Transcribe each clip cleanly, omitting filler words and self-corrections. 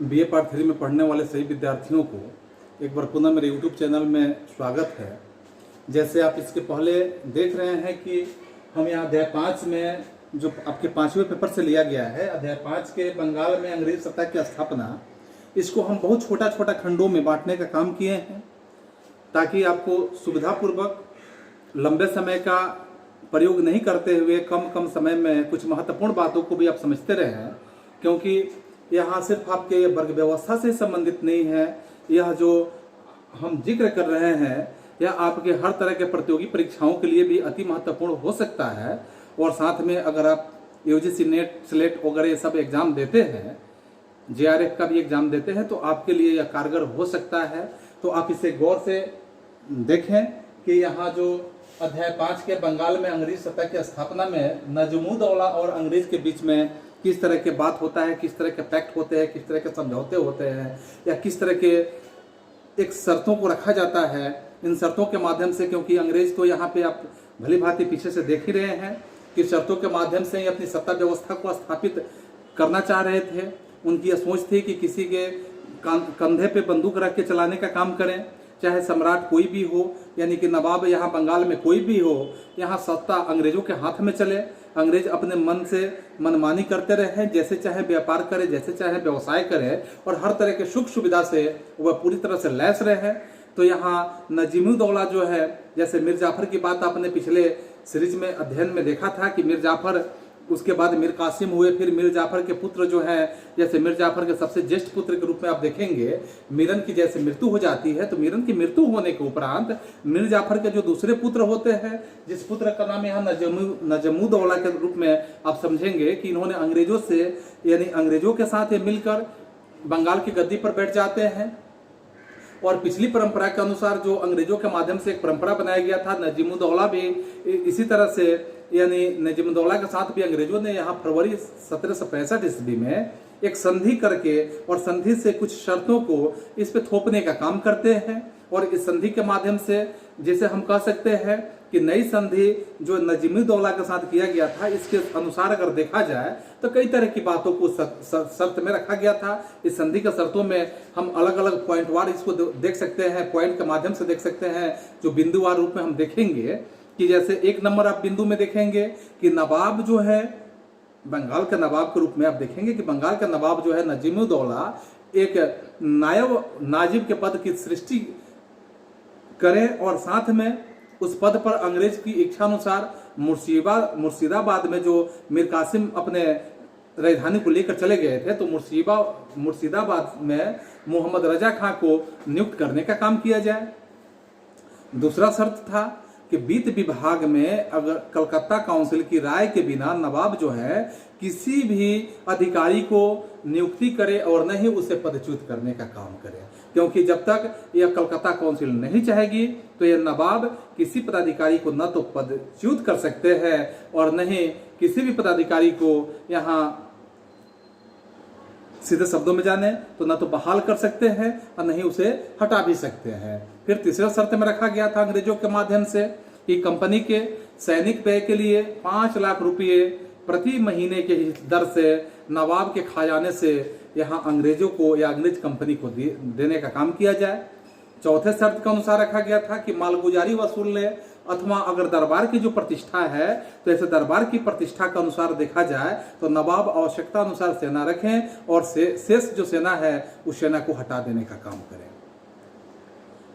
BA part 3 में पढ़ने वाले सभी विद्यार्थियों को एक बार पुनः मेरे यूट्यूब चैनल में स्वागत है। जैसे आप इसके पहले देख रहे हैं कि हम यहाँ अध्याय 5 में जो आपके 5वें पेपर से लिया गया है, अध्याय 5 के बंगाल में अंग्रेज सत्ता की स्थापना, इसको हम बहुत छोटा छोटा खंडों में बांटने का काम किए हैं ताकि आपको सुविधापूर्वक लंबे समय का प्रयोग नहीं करते हुए कम समय में कुछ महत्वपूर्ण बातों को भी आप समझते रहें, क्योंकि यहाँ सिर्फ आपके वर्ग व्यवस्था से संबंधित नहीं है। यह जो हम जिक्र कर रहे हैं यह आपके हर तरह के प्रतियोगी परीक्षाओं के लिए भी अति महत्वपूर्ण हो सकता है। और साथ में अगर आप यूजीसी नेट स्लेट वगैरह ये सब एग्जाम देते हैं, जेआरएफ का भी एग्जाम देते हैं, तो आपके लिए यह कारगर हो सकता है। तो आप इसे गौर से देखें कि यहाँ जो अध्याय 5 के बंगाल में अंग्रेज सत्ता की स्थापना में नजमुद्दौला और अंग्रेज के बीच में किस तरह के बात होता है, किस तरह के पैक्ट होते हैं, किस तरह के समझौते होते हैं, या किस तरह के एक शर्तों को रखा जाता है। इन शर्तों के माध्यम से, क्योंकि अंग्रेज तो यहाँ पे आप भली भांति पीछे से देख ही रहे हैं कि शर्तों के माध्यम से ही अपनी सत्ता व्यवस्था को स्थापित करना चाह रहे थे। उनकी यह सोच थी कि किसी के कंधे पे बंदूक रख के चलाने का काम करें, चाहे सम्राट कोई भी हो, यानी कि नवाब यहाँ बंगाल में कोई भी हो, यहाँ सत्ता अंग्रेजों के हाथ में चले। अंग्रेज अपने मन से मनमानी करते रहे, जैसे चाहे व्यापार करे, जैसे चाहे व्यवसाय करे, और हर तरह के सुख सुविधा से वह पूरी तरह से लैस रहे। तो यहाँ नजीमुद्दौला जो है, जैसे मीर जाफर की बात आपने पिछले सीरीज में अध्ययन में देखा था कि मीर जाफर, उसके बाद मीर कासिम हुए, फिर मीर जाफर के पुत्र जो है, जैसे मीर जाफर के सबसे ज्येष्ठ पुत्र के रूप में आप देखेंगे मीरन की जैसे मृत्यु हो जाती है, तो मीरन की मृत्यु होने के उपरांत मीर जाफर के जो दूसरे पुत्र होते हैं, जिस पुत्र का नाम यहाँ नजमुद्दौला के रूप में आप समझेंगे कि इन्होंने अंग्रेजों से, यानी अंग्रेजों के साथ मिलकर बंगाल की गद्दी पर बैठ जाते हैं। और पिछली परंपरा के अनुसार जो अंग्रेजों के माध्यम से एक परंपरा बनाया गया था, नजीमुद्दौला भी इसी तरह से, यानी नजीमुद्दौला के साथ भी अंग्रेजों ने यहाँ फरवरी 1765 ईस्वी में एक संधि करके, और संधि से कुछ शर्तों को इस पे थोपने का काम करते हैं। और इस संधि के माध्यम से, जैसे हम कह सकते हैं कि नई संधि जो नजीमुद्दौला के साथ किया गया था, इसके अनुसार अगर देखा जाए तो कई तरह की बातों को शर्त में रखा गया था। इस संधि के शर्तों में हम अलग अलग पॉइंटवार इसको देख सकते हैं, पॉइंट के माध्यम से देख सकते हैं, जो बिंदुवार रूप में हम देखेंगे कि जैसे 1 नंबर आप बिंदु में देखेंगे कि नवाब जो है, बंगाल के नवाब के रूप में आप देखेंगे कि बंगाल का नवाब जो है नजीमुद्दौला एक नायब नाजिब के पद की सृष्टि करें, और साथ में उस पद पर अंग्रेज की इच्छा अनुसार मुर्शिदाबाद में जो मीर कासिम अपने राजधानी को लेकर चले गए थे, तो मुर्शिदाबाद में मोहम्मद रजा खां को नियुक्त करने का काम किया जाए। दूसरा शर्त था कि वित्त विभाग में अगर कलकत्ता काउंसिल की राय के बिना नवाब जो है किसी भी अधिकारी को नियुक्ति करे और न ही उसे पदच्युत करने का काम करे, क्योंकि जब तक यह कलकत्ता काउंसिल नहीं चाहेगी तो यह नवाब किसी पदाधिकारी को न तो पदच्युत कर सकते हैं और न ही किसी भी पदाधिकारी को यहाँ सीधे शब्दों में जाने तो न तो बहाल कर सकते हैं और न ही उसे हटा भी सकते हैं। फिर तीसरा शर्त में रखा गया था अंग्रेजों के माध्यम से कि कंपनी के सैनिक व्यय के लिए 5 लाख रुपये प्रति महीने के दर से नवाब के खजाने से यहाँ अंग्रेजों को या अंग्रेज कंपनी को देने का काम किया जाए। चौथे शर्त के अनुसार रखा गया था कि मालगुजारी वसूल ले, अथवा अगर दरबार की जो प्रतिष्ठा है तो ऐसे दरबार की प्रतिष्ठा के अनुसार देखा जाए तो नवाब आवश्यकता अनुसार सेना रखें और शेष जो सेना है उस सेना को हटा देने का काम करें।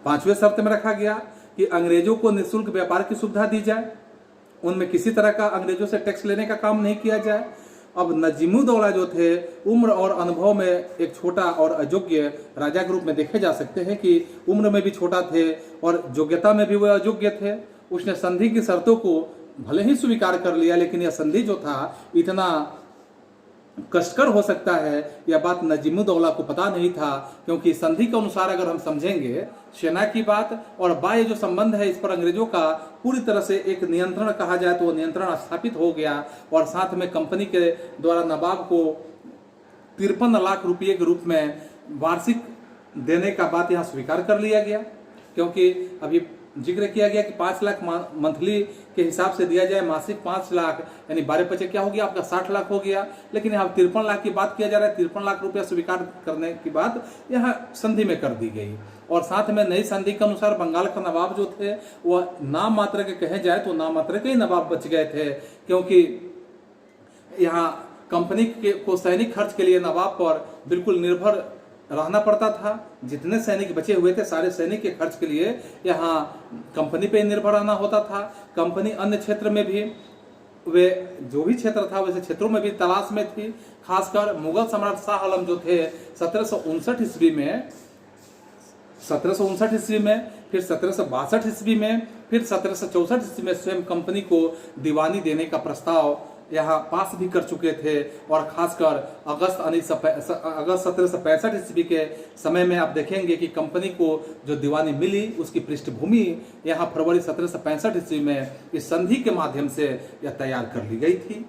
5वें शर्त में रखा गया कि अंग्रेजों को निःशुल्क व्यापार की सुविधा दी जाए, उनमें किसी तरह का अंग्रेजों से टैक्स लेने का काम नहीं किया जाए। अब नजीमुद्दौला जो थे, उम्र और अनुभव में एक छोटा और अयोग्य राजा के रूप में देखे जा सकते हैं कि उम्र में भी छोटा थे और योग्यता में भी वह अयोग्य थे। उसने संधि की शर्तों को भले ही स्वीकार कर लिया, लेकिन यह संधि जो था इतना कष्टकर हो सकता है, यह बात नजीमुद्दौला को पता नहीं था, क्योंकि संधि के अनुसार अगर हम समझेंगे सेना की बात और बाह्य जो संबंध है, इस पर अंग्रेजों का पूरी तरह से एक नियंत्रण कहा जाए तो वो नियंत्रण स्थापित हो गया। और साथ में कंपनी के द्वारा नवाब को 53 लाख रुपये के रूप में वार्षिक देने का बात यहाँ स्वीकार कर लिया गया, क्योंकि अभी जिक्र किया गया कि 5 लाख मंथली के हिसाब से दिया जाए, मासिक 5 लाख यानी 12 क्या हो गया आपका 60 लाख हो गया। लेकिन यहाँ 53 लाख की बात किया जा रहा है। 53 लाख रुपया स्वीकार करने की बात यहाँ संधि में कर दी गई। और साथ में नई संधि के अनुसार बंगाल का नवाब जो थे वह नाम मात्र के कहे जाए तो नाम मात्र के ही नवाब बच गए थे, क्योंकि यहाँ कंपनी को सैनिक खर्च के लिए नवाब पर बिल्कुल निर्भर रहना पड़ता था। जितने सैनिक बचे हुए थे सारे सैनिक के खर्च के लिए यहाँ कंपनी पे निर्भर रहना होता था। कंपनी अन्य क्षेत्र में भी, वे जो भी क्षेत्र था वैसे क्षेत्रों में भी तलाश में थी। खासकर मुगल सम्राट शाह आलम जो थे 1759 ईस्वी में, 1759 ईस्वी में, फिर 1762 ईस्वी में, फिर 1764 ईस्वी में स्वयं कंपनी को दीवानी देने का प्रस्ताव यहाँ पास भी कर चुके थे। और खासकर अगस्त 1765 ईस्वी के समय में आप देखेंगे कि कंपनी को जो दीवानी मिली उसकी पृष्ठभूमि यहाँ फरवरी 1765 ईस्वी में इस संधि के माध्यम से यह तैयार कर ली गई थी।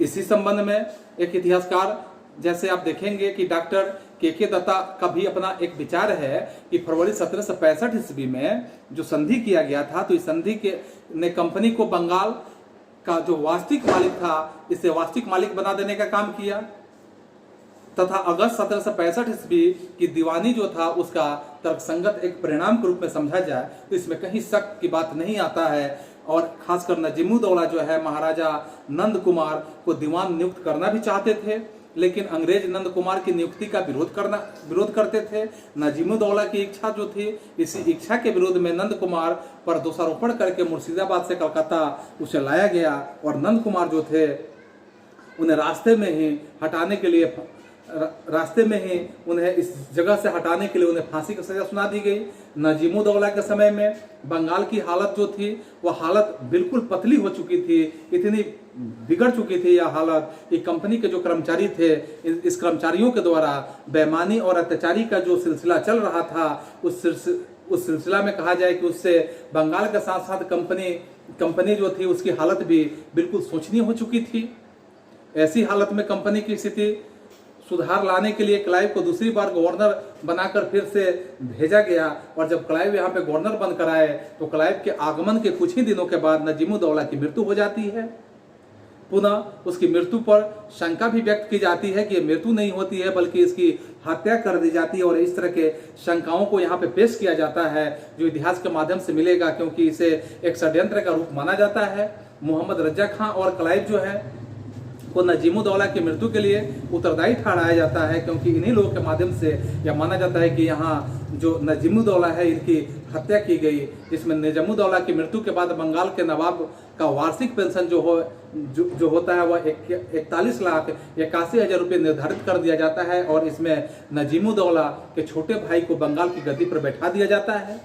इसी संबंध में एक इतिहासकार जैसे आप देखेंगे कि डॉक्टर के दत्ता का भी अपना एक विचार है कि फरवरी 1765 ईस्वी में जो संधि किया गया था तो इस संधि के ने कंपनी को बंगाल का जो वास्तविक मालिक था इसे वास्तविक मालिक बना देने का काम किया, तथा अगस्त 1765 ईस्वी की दीवानी जो था उसका तर्कसंगत एक परिणाम के रूप में समझा जाए तो इसमें कहीं शक की बात नहीं आता है। और खासकर नजीमुद्दौला जो है महाराजा नंद कुमार को दीवान नियुक्त करना भी चाहते थे, लेकिन अंग्रेज नंद कुमार की नियुक्ति का विरोध करते थे। नजीमुद्दौला की इच्छा जो थी, इसी इच्छा के विरोध में नंद कुमार पर दोषारोपण करके मुर्शिदाबाद से कलकत्ता उसे लाया गया और नंद कुमार जो थे उन्हें रास्ते में ही उन्हें इस जगह से हटाने के लिए उन्हें फांसी की सजा सुना दी गई। नजीमुद्दौला के समय में बंगाल की हालत जो थी वह हालत बिल्कुल पतली हो चुकी थी, इतनी बिगड़ चुकी थी यह हालत कि कंपनी के जो कर्मचारी थे इस कर्मचारियों के द्वारा बेईमानी और अत्याचारी का जो सिलसिला चल रहा था उस सिलसिला में कहा जाए कि उससे बंगाल के साथ साथ कंपनी जो थी उसकी हालत भी बिल्कुल शोचनीय हो चुकी थी। ऐसी हालत में कंपनी की स्थिति सुधार लाने के लिए क्लाइव को दूसरी बार गवर्नर बनाकर फिर से भेजा गया और जब क्लाइव यहाँ पे गवर्नर बनकर आए तो क्लाइव के आगमन के कुछ ही दिनों के बाद नजीमुद्दौला की मृत्यु हो जाती है। पुनः उसकी मृत्यु पर शंका भी व्यक्त की जाती है कि मृत्यु नहीं होती है बल्कि इसकी हत्या कर दी जाती है और इस तरह के शंकाओं को यहाँ पे पेश किया जाता है जो इतिहास के माध्यम से मिलेगा, क्योंकि इसे एक षड्यंत्र का रूप माना जाता है। मोहम्मद रजा खां और क्लाइव जो है को नजीमुद्दौला की मृत्यु के लिए उत्तरदायी ठहराया जाता है, क्योंकि इन्हीं लोगों के माध्यम से यह माना जाता है कि यहाँ जो नजीमुद्दौला है इनकी हत्या की गई। इसमें नजीमुद्दौला की मृत्यु के बाद बंगाल के नवाब का वार्षिक पेंशन जो होता है वह 41,81,000 रुपये निर्धारित कर दिया जाता है और इसमें नजीमुद्दौला के छोटे भाई को बंगाल की गद्दी पर बैठा दिया जाता है।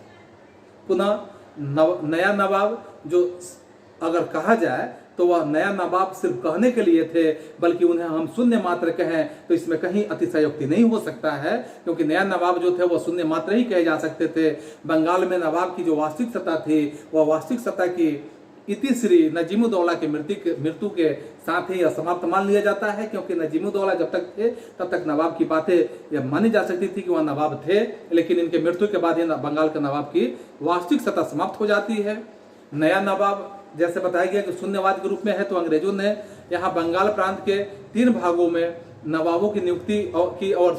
पुनः नया नवाब जो अगर कहा जाए तो वह नया नवाब सिर्फ कहने के लिए थे, बल्कि उन्हें हम शून्य मात्र कहें तो इसमें कहीं अतिशयोक्ति नहीं हो सकता है, क्योंकि नया नवाब जो थे वह शून्य मात्र ही कहे जा सकते थे। बंगाल में नवाब की जो वास्तविक सत्ता थी वह वास्तविक सत्ता की इति श्री नजीमुद्दौला की मृत्यु के साथ ही असमाप्त मान लिया जाता है, क्योंकि नजीमुद्दौला जब तक थे तब तक नवाब की बातें यह मानी जा सकती थी कि वह नवाब थे, लेकिन इनके मृत्यु के बाद ही बंगाल के नवाब की वास्तविक सत्ता समाप्त हो जाती है। नया नवाब जैसे बताया गया कि शून्यवाद के रूप में है, तो अंग्रेजों ने यहाँ बंगाल प्रांत के 3 भागों में नवाबों की नियुक्ति की और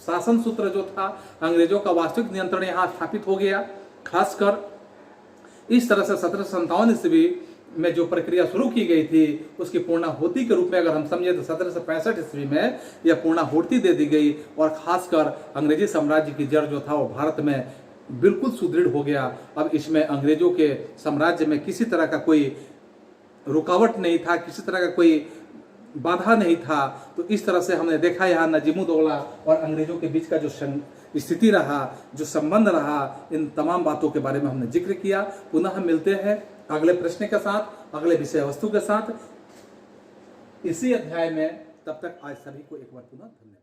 शासन सूत्र जो था अंग्रेजों का वास्तविक नियंत्रण यहाँ स्थापित हो गया। खासकर इस तरह से 1757 ईस्वी में जो प्रक्रिया शुरू की गई थी उसकी पूर्णाहुति के रूप में अगर हम समझे तो 1765 ईस्वी में यह पूर्णाहुति दे दी गई और खासकर अंग्रेजी साम्राज्य की जड़ जो था वो भारत में बिल्कुल सुदृढ़ हो गया। अब इसमें अंग्रेजों के साम्राज्य में किसी तरह का कोई रुकावट नहीं था, किसी तरह का कोई बाधा नहीं था। तो इस तरह से हमने देखा यहाँ नजीमुद्दौला और अंग्रेजों के बीच का जो स्थिति रहा, जो संबंध रहा, इन तमाम बातों के बारे में हमने जिक्र किया। पुनः हम मिलते हैं अगले प्रश्न के साथ, अगले विषय वस्तु के साथ इसी अध्याय में। तब तक आज सभी को एक बार पुनः धन्यवाद।